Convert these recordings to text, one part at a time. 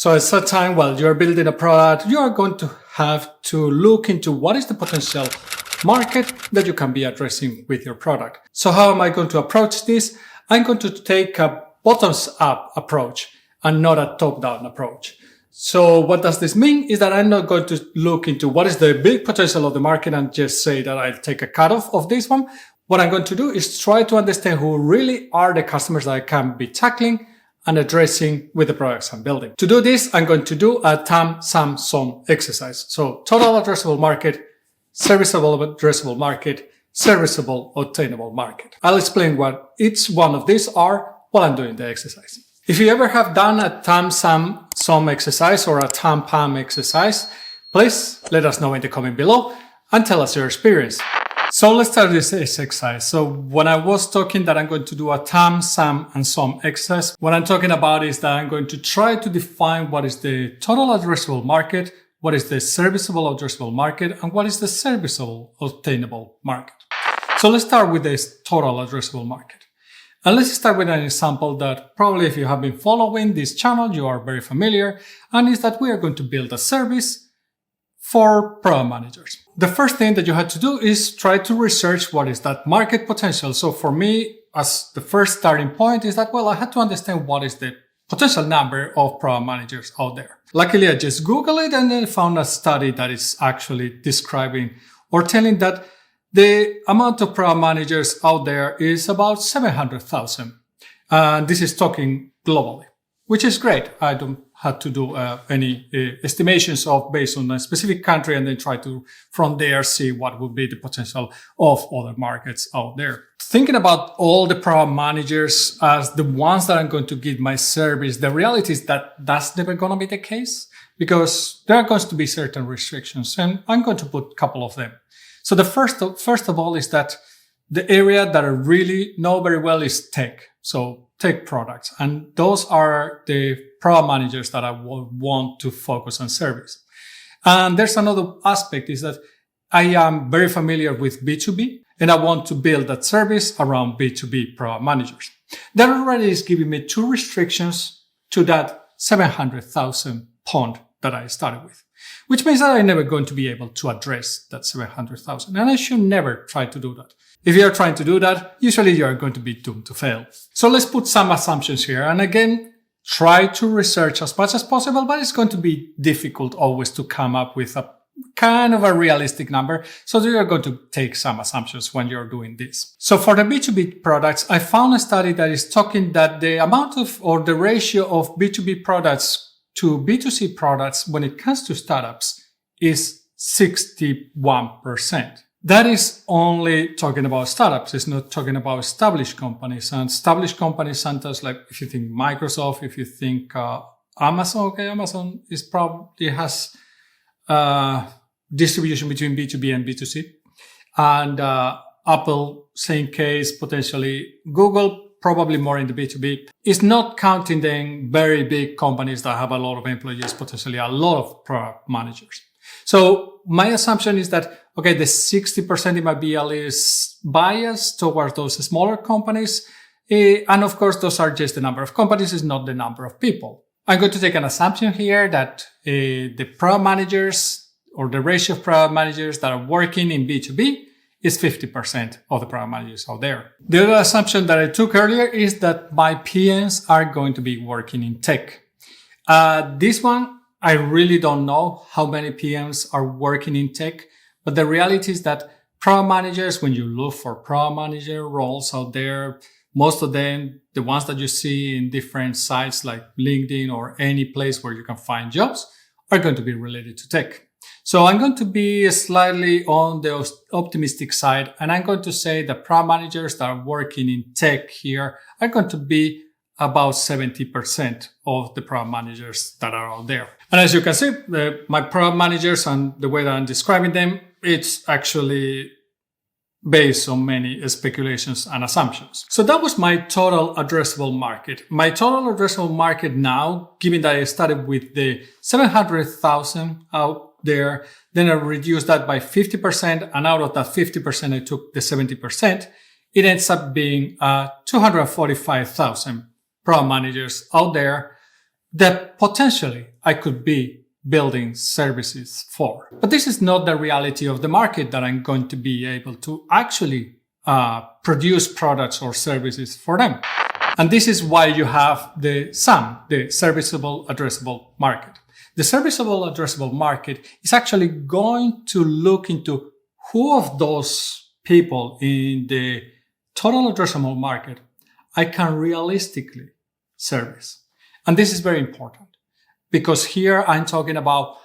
So at some time, while you're building a product, you are going to have to look into what is the potential market that you can be addressing with your product. So how am I going to approach this? I'm going to take a bottoms-up approach and not a top-down approach. So what does this mean is that I'm not going to look into what is the big potential of the market and just say that I'll take a cutoff of this one. What I'm going to do is try to understand who really are the customers that I can be tackling and addressing with the products I'm building. To do this, I'm going to do a TAM, SOM, SOM exercise. So total addressable market, serviceable addressable market, serviceable obtainable market. I'll explain what each one of these are while I'm doing the exercise. If you ever have done a TAM, SOM, SOM exercise or a TAM, PAM exercise, please let us know in the comment below and tell us your experience. So let's start this exercise. So when I was talking that I'm going to do a TAM, SOM, and SOM exercise, what I'm talking about is that I'm going to try to define what is the total addressable market, what is the serviceable addressable market, and what is the serviceable obtainable market. So let's start with this total addressable market. And let's start with an example that probably if you have been following this channel, you are very familiar, and is that we are going to build a service for product managers. The first thing that you had to do is try to research what is that market potential. So for me, as the first starting point is that, well, I had to understand what is the potential number of product managers out there. Luckily, I just Googled it and then found a study that is actually describing or telling that the amount of product managers out there is about 700,000. And this is talking globally, which is great. I don't have to do any estimations of based on a specific country and then try to, from there, see what would be the potential of other markets out there. Thinking about all the product managers as the ones that I'm going to give my service, the reality is that that's never going to be the case because there are going to be certain restrictions and I'm going to put a couple of them. So the first of all is that the area that I really know very well is tech. So tech products. And those are the product managers that I want to focus on service. And there's another aspect is that I am very familiar with B2B and I want to build that service around B2B product managers. That already is giving me two restrictions to that 700,000 pond that I started with, which means that I'm never going to be able to address that 700,000. And I should never try to do that. If you're trying to do that, usually you're going to be doomed to fail. So let's put some assumptions here. And again, try to research as much as possible, but it's going to be difficult always to come up with a kind of a realistic number. So you're going to take some assumptions when you're doing this. So for the B2B products, I found a study that is talking that the amount of or the ratio of B2B products to B2C products when it comes to startups is 61%. That is only talking about startups. It's not talking about established companies. And established companies sometimes, like if you think Microsoft, if you think Amazon, okay, Amazon is probably has distribution between B2B and B2C. And Apple, same case, potentially Google, probably more in the B2B. It's not counting the very big companies that have a lot of employees, potentially a lot of product managers. So my assumption is that, okay, the 60% in my BL is biased towards those smaller companies. And of course, those are just the number of companies, it's not the number of people. I'm going to take an assumption here that the product managers or the ratio of product managers that are working in B2B is 50% of the product managers out there. The other assumption that I took earlier is that my PMs are going to be working in tech. This one, I really don't know how many PMs are working in tech, but the reality is that product managers, when you look for product manager roles out there, most of them, the ones that you see in different sites like LinkedIn or any place where you can find jobs, are going to be related to tech. So I'm going to be slightly on the optimistic side, and I'm going to say that product managers that are working in tech here are going to be about 70% of the product managers that are out there. And as you can see, my product managers and the way that I'm describing them, it's actually based on many speculations and assumptions. So that was my total addressable market. My total addressable market now, given that I started with the 700,000 out there, then I reduced that by 50%. And out of that 50%, I took the 70%. It ends up being 245,000 product managers out there that potentially I could be building services for. But this is not the reality of the market that I'm going to be able to actually produce products or services for them. And this is why you have the SAM, the Serviceable Addressable Market. The Serviceable Addressable Market is actually going to look into who of those people in the total addressable market I can realistically service. And this is very important because here I'm talking about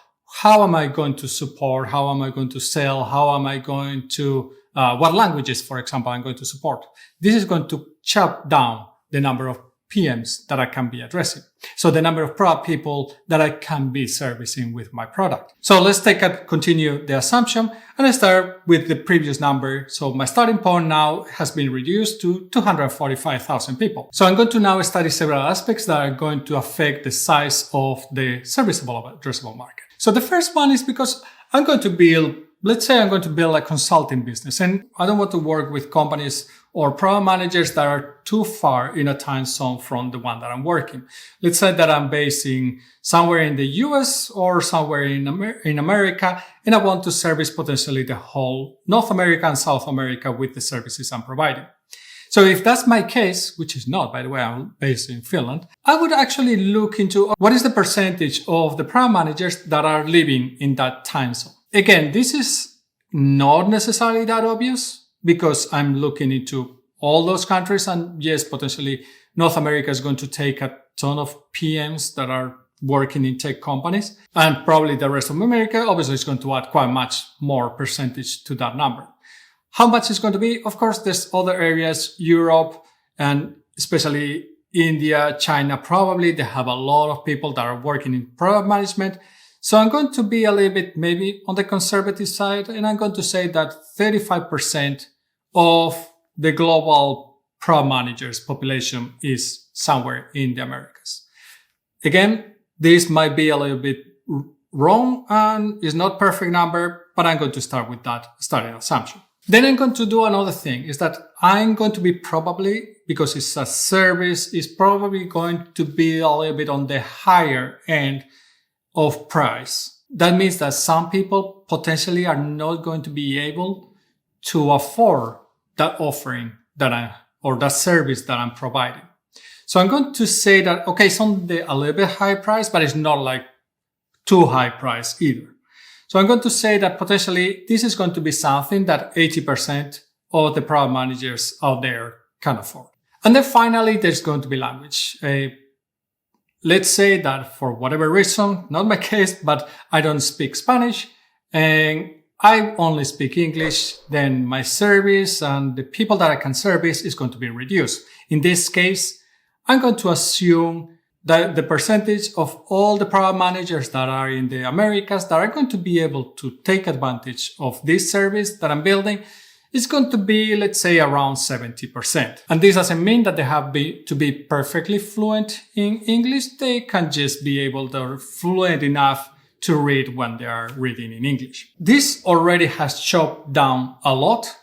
how am I going to support, how am I going to sell, how am I going to, what languages, for example, I'm going to support. This is going to chop down the number of PMs that I can be addressing. So the number of product people that I can be servicing with my product. So let's continue the assumption and I start with the previous number. So my starting point now has been reduced to 245,000 people. So I'm going to now study several aspects that are going to affect the size of the serviceable addressable market. So the first one is because I'm going to build, let's say I'm going to build a consulting business and I don't want to work with companies or product managers that are too far in a time zone from the one that I'm working. Let's say that I'm basing somewhere in the US or somewhere in America, and I want to service potentially the whole North America and South America with the services I'm providing. So if that's my case, which is not, by the way, I'm based in Finland, I would actually look into what is the percentage of the product managers that are living in that time zone. Again, this is not necessarily that obvious, because I'm looking into all those countries and yes, potentially North America is going to take a ton of PMs that are working in tech companies and probably the rest of America obviously is going to add quite much more percentage to that number. How much is going to be? Of course, there's other areas, Europe and especially India, China, probably they have a lot of people that are working in product management. So I'm going to be a little bit maybe on the conservative side and I'm going to say that 35% of the global product managers population is somewhere in the Americas. Again, this might be a little bit wrong and is not perfect number, but I'm going to start with that starting assumption. Then I'm going to do another thing is that I'm going to be probably, because it's a service, is probably going to be a little bit on the higher end of price. That means that some people potentially are not going to be able to afford that offering or that service that I'm providing. So I'm going to say that, okay, it's on a little bit high price, but it's not like too high price either. So I'm going to say that potentially this is going to be something that 80% of the product managers out there can afford. And then finally, there's going to be language. Let's say that for whatever reason, not my case, but I don't speak Spanish and I only speak English, then my service and the people that I can service is going to be reduced. In this case, I'm going to assume that the percentage of all the product managers that are in the Americas that are going to be able to take advantage of this service that I'm building is going to be, let's say, around 70%. And this doesn't mean that they have to be perfectly fluent in English. They can just be able to fluent enough to read when they are reading in English. This already has chopped down a lot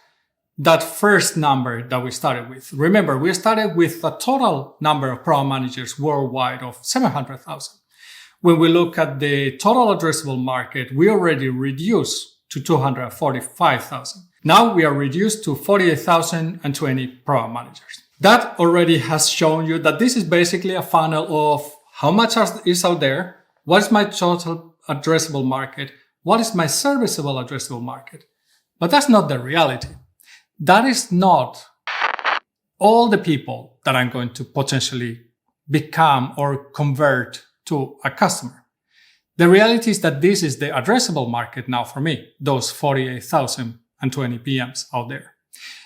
that first number that we started with. Remember, we started with a total number of product managers worldwide of 700,000. When we look at the total addressable market, we already reduced to 245,000. Now we are reduced to 48,020 product managers. That already has shown you that this is basically a funnel of how much is out there, what is my total addressable market, what is my serviceable addressable market. But that's not the reality. That is not all the people that I'm going to potentially become or convert to a customer. The reality is that this is the addressable market now for me, those 48,020 PMs out there.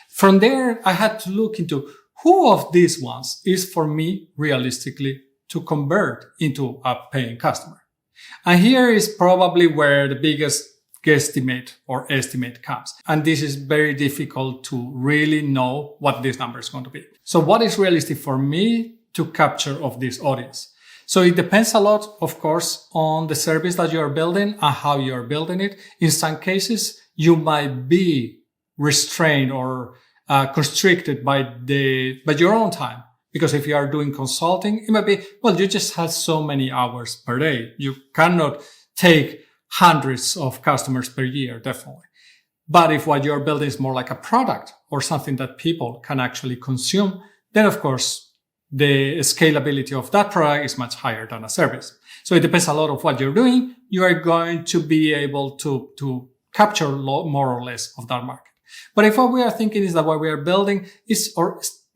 From there, I had to look into who of these ones is for me realistically to convert into a paying customer. And here is probably where the biggest guesstimate or estimate comes. And this is very difficult to really know what this number is going to be. So what is realistic for me to capture of this audience? So it depends a lot, of course, on the service that you're building and how you're building it. In some cases, you might be restrained or constricted by your own time, Because if you are doing consulting, it might be, well, you just have so many hours per day. You cannot take hundreds of customers per year, definitely. But if what you're building is more like a product or something that people can actually consume, then of course, the scalability of that product is much higher than a service. So it depends a lot of what you're doing. You are going to be able to capture more or less of that market. But if what we are thinking is that what we are building is,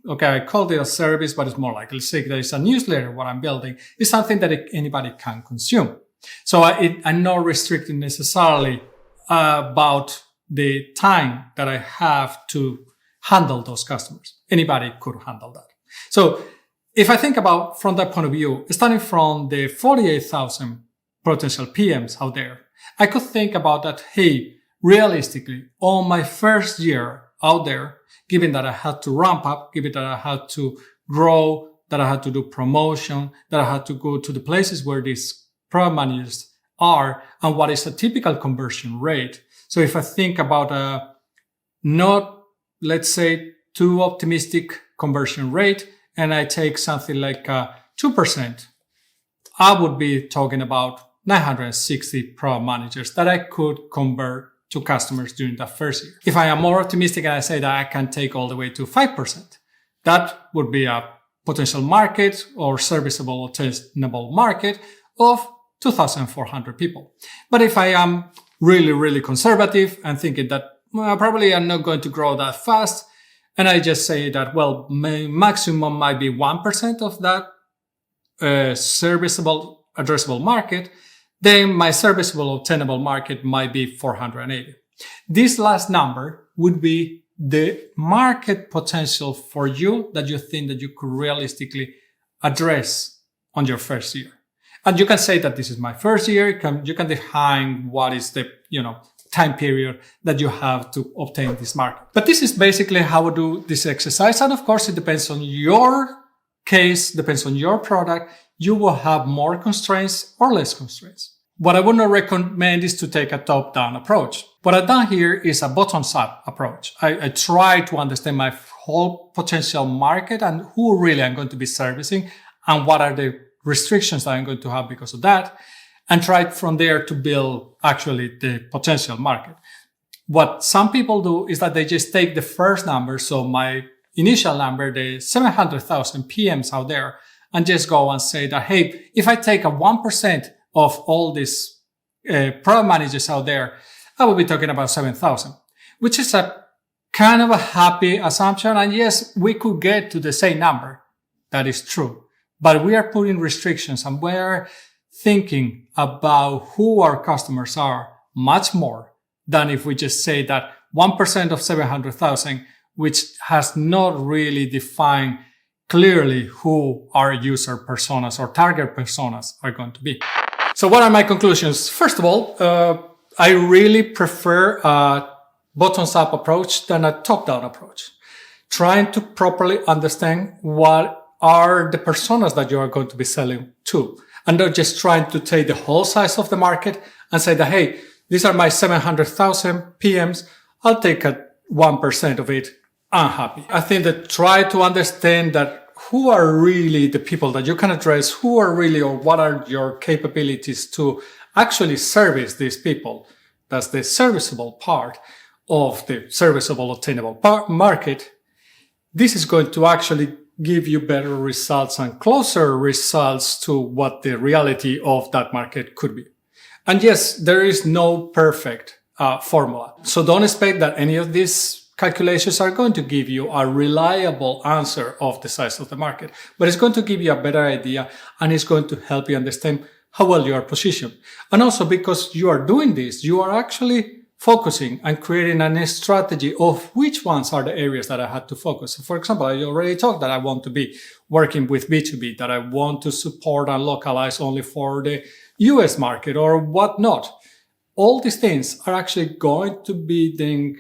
okay, I called it a service, but it's more like, let's say there is a newsletter, what I'm building is something that anybody can consume. So I'm not restricting necessarily about the time that I have to handle those customers. Anybody could handle that. So if I think about from that point of view, starting from the 48,000 potential PMs out there, I could think about that, hey, realistically, on my first year out there, given that I had to ramp up, given that I had to grow, that I had to do promotion, that I had to go to the places where these product managers are, and what is a typical conversion rate. So if I think about not, let's say, too optimistic conversion rate, and I take something like 2%, I would be talking about 960 product managers that I could convert to customers during that first year. If I am more optimistic and I say that I can take all the way to 5%, that would be a potential market or serviceable, obtainable market of 2,400 people. But if I am really, really conservative and thinking that probably I'm not going to grow that fast, and I just say that, well, my maximum might be 1% of that serviceable, addressable market, then my serviceable, obtainable market might be 480. This last number would be the market potential for you that you think that you could realistically address on your first year. And you can say that this is my first year. You can define what is the, time period that you have to obtain this market. But this is basically how I do this exercise. And of course, it depends on your case, depends on your product. You will have more constraints or less constraints. What I would not recommend is to take a top-down approach. What I've done here is a bottoms-up approach. I try to understand my whole potential market and who really I'm going to be servicing and what are the restrictions that I'm going to have because of that, and try from there to build actually the potential market. What some people do is that they just take the first number, so my initial number, the 700,000 PMs out there, and just go and say that, hey, if I take a 1% of all these product managers out there, I will be talking about 7,000, which is a kind of a happy assumption. And yes, we could get to the same number. That is true. But we are putting restrictions and we're thinking about who our customers are much more than if we just say that 1% of 700,000, which has not really defined clearly who our user personas or target personas are going to be. So what are my conclusions? First of all, I really prefer a bottoms-up approach than a top-down approach. Trying to properly understand what are the personas that you are going to be selling to, and not just trying to take the whole size of the market and say that, hey, these are my 700,000 PMs. I'll take 1% of it. I'm happy. I think that try to understand that who are really the people that you can address, who are really, or what are your capabilities to actually service these people. That's the serviceable part of the serviceable obtainable market. This is going to actually give you better results and closer results to what the reality of that market could be. And yes, there is no perfect formula. So don't expect that any of these calculations are going to give you a reliable answer of the size of the market, but it's going to give you a better idea and it's going to help you understand how well you are positioned. And also because you are doing this, you are actually focusing and creating a strategy of which ones are the areas that I had to focus. So for example, I already talked that I want to be working with B2B, that I want to support and localize only for the US market or whatnot. All these things are actually going to be the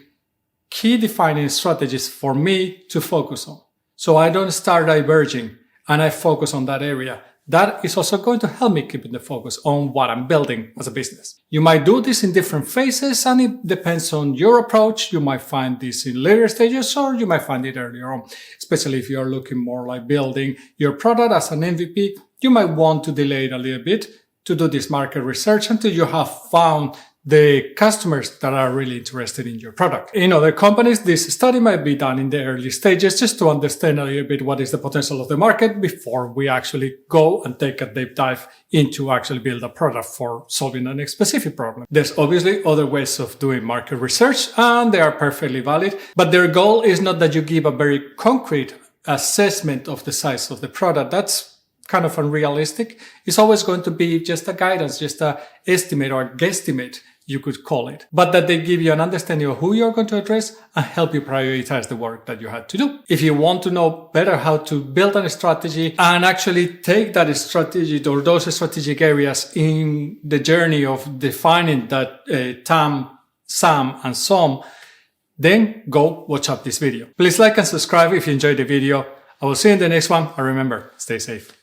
key defining strategies for me to focus on. So I don't start diverging and I focus on that area. That is also going to help me keep the focus on what I'm building as a business. You might do this in different phases, and it depends on your approach. You might find this in later stages, or you might find it earlier on, especially if you're looking more like building your product as an MVP. You might want to delay it a little bit to do this market research until you have found the customers that are really interested in your product. In other companies, this study might be done in the early stages just to understand a little bit what is the potential of the market before we actually go and take a deep dive into actually build a product for solving a specific problem. There's obviously other ways of doing market research, and they are perfectly valid, but their goal is not that you give a very concrete assessment of the size of the product. That's kind of unrealistic. It's always going to be just a guidance, just an estimate or a guesstimate, you could call it, but that they give you an understanding of who you're going to address and help you prioritize the work that you had to do. If you want to know better how to build a strategy and actually take that strategy or those strategic areas in the journey of defining that TAM, SOM, and SOM, then go watch up this video. Please like and subscribe if you enjoyed the video. I will see you in the next one, and remember, stay safe.